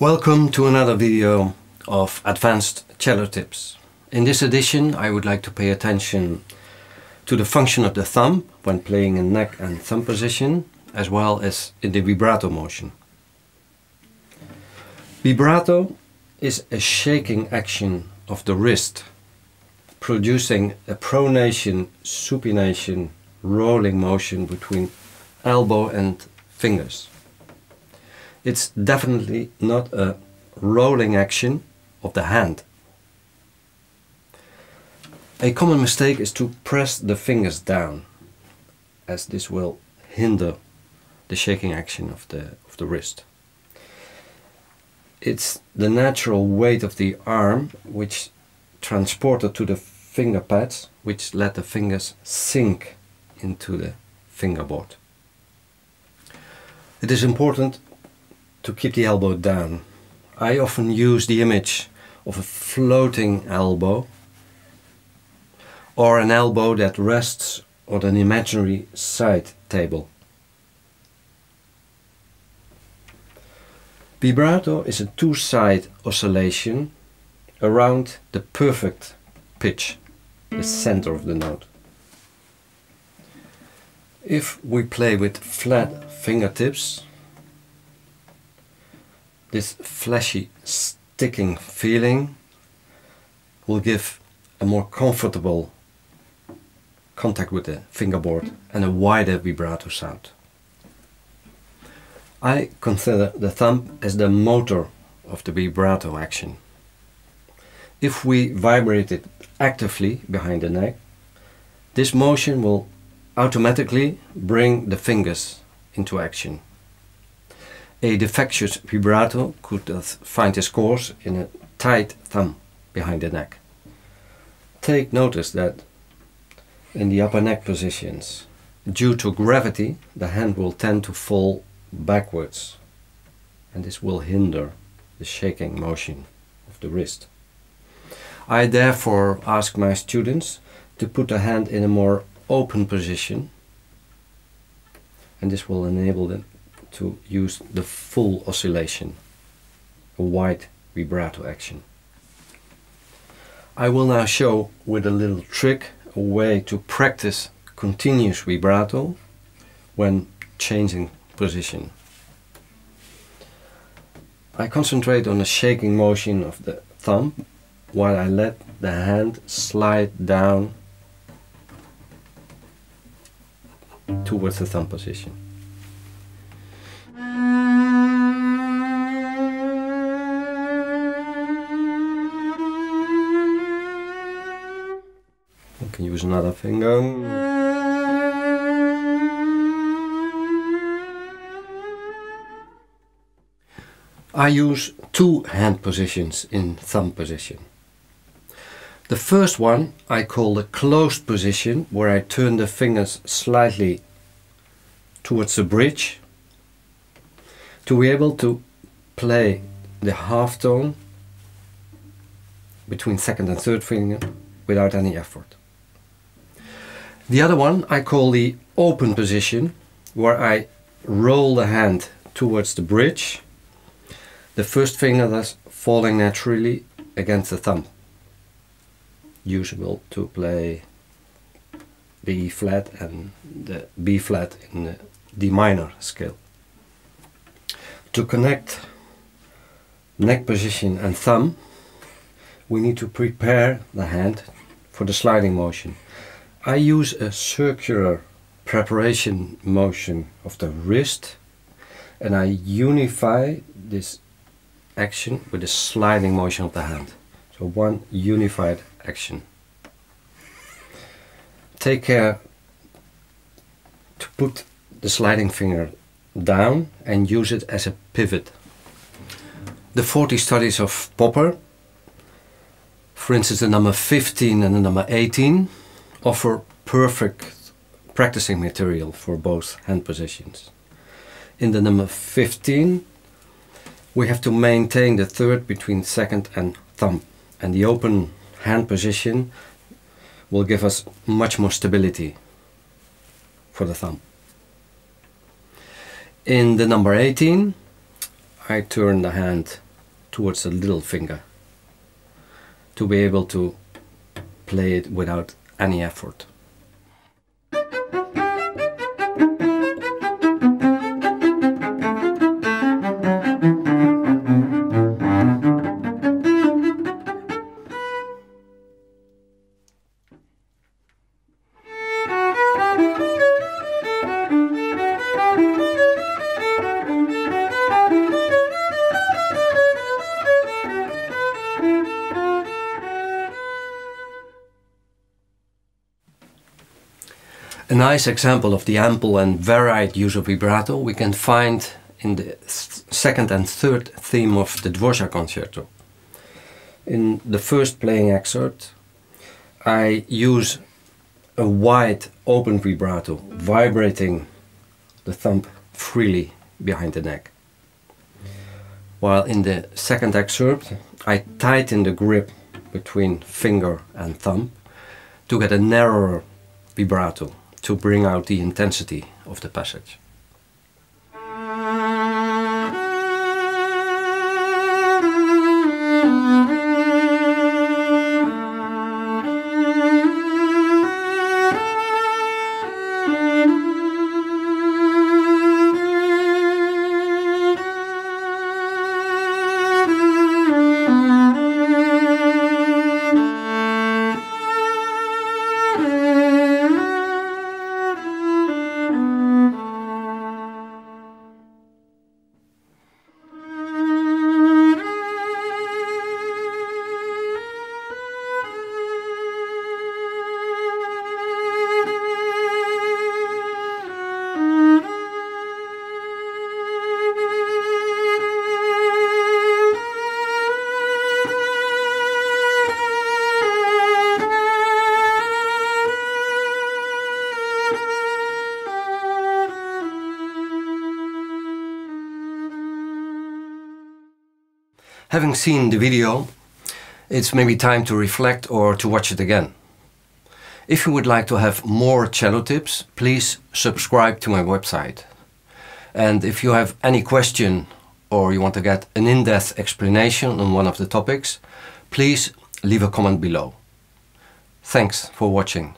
Welcome to another video of advanced cello tips. In this edition I would like to pay attention to the function of the thumb when playing in neck and thumb position, as well as in the vibrato motion. Vibrato is a shaking action of the wrist, producing a pronation, supination, rolling motion between elbow and fingers. It's definitely not a rolling action of the hand. A common mistake is to press the fingers down, as this will hinder the shaking action of the wrist. It's the natural weight of the arm which transported to the finger pads, which let the fingers sink into the fingerboard. It is important to keep the elbow down. I often use the image of a floating elbow or an elbow that rests on an imaginary side table. Vibrato is a two-side oscillation around the perfect pitch, the center of the note. If we play with flat fingertips, this fleshy, sticking feeling will give a more comfortable contact with the fingerboard and a wider vibrato sound. I consider the thumb as the motor of the vibrato action. If we vibrate it actively behind the neck, this motion will automatically bring the fingers into action. A defectious vibrato could thus find its course in a tight thumb behind the neck. Take notice that in the upper neck positions, due to gravity, the hand will tend to fall backwards, and this will hinder the shaking motion of the wrist. I therefore ask my students to put the hand in a more open position, and this will enable them to use the full oscillation, a wide vibrato action. I will now show with a little trick a way to practice continuous vibrato when changing position. I concentrate on the shaking motion of the thumb while I let the hand slide down towards the thumb position. You can use another finger. I use two hand positions in thumb position. The first one I call the closed position, where I turn the fingers slightly towards the bridge to be able to play the half tone between second and third finger without any effort. The other one I call the open position, where I roll the hand towards the bridge, the first finger thus falling naturally against the thumb, usable to play the E flat and the B flat in the D minor scale. To connect neck position and thumb, we need to prepare the hand for the sliding motion. I use a circular preparation motion of the wrist, and I unify this action with the sliding motion of the hand. So one unified action. Take care to put the sliding finger down and use it as a pivot. The 40 studies of Popper, for instance the number 15 and the number 18, offer perfect practicing material for both hand positions. In the number 15 we have to maintain the third between second and thumb, and the open hand position will give us much more stability for the thumb. In the number 18 I turn the hand towards the little finger to be able to play it without any effort. A nice example of the ample and varied use of vibrato we can find in the second and third theme of the Dvorak concerto. In the first playing excerpt, I use a wide open vibrato, vibrating the thumb freely behind the neck. While in the second excerpt, I tighten the grip between finger and thumb to get a narrower vibrato, to bring out the intensity of the passage. Having seen the video, it's maybe time to reflect or to watch it again. If you would like to have more cello tips, please subscribe to my website. And if you have any question or you want to get an in-depth explanation on one of the topics, please leave a comment below. Thanks for watching.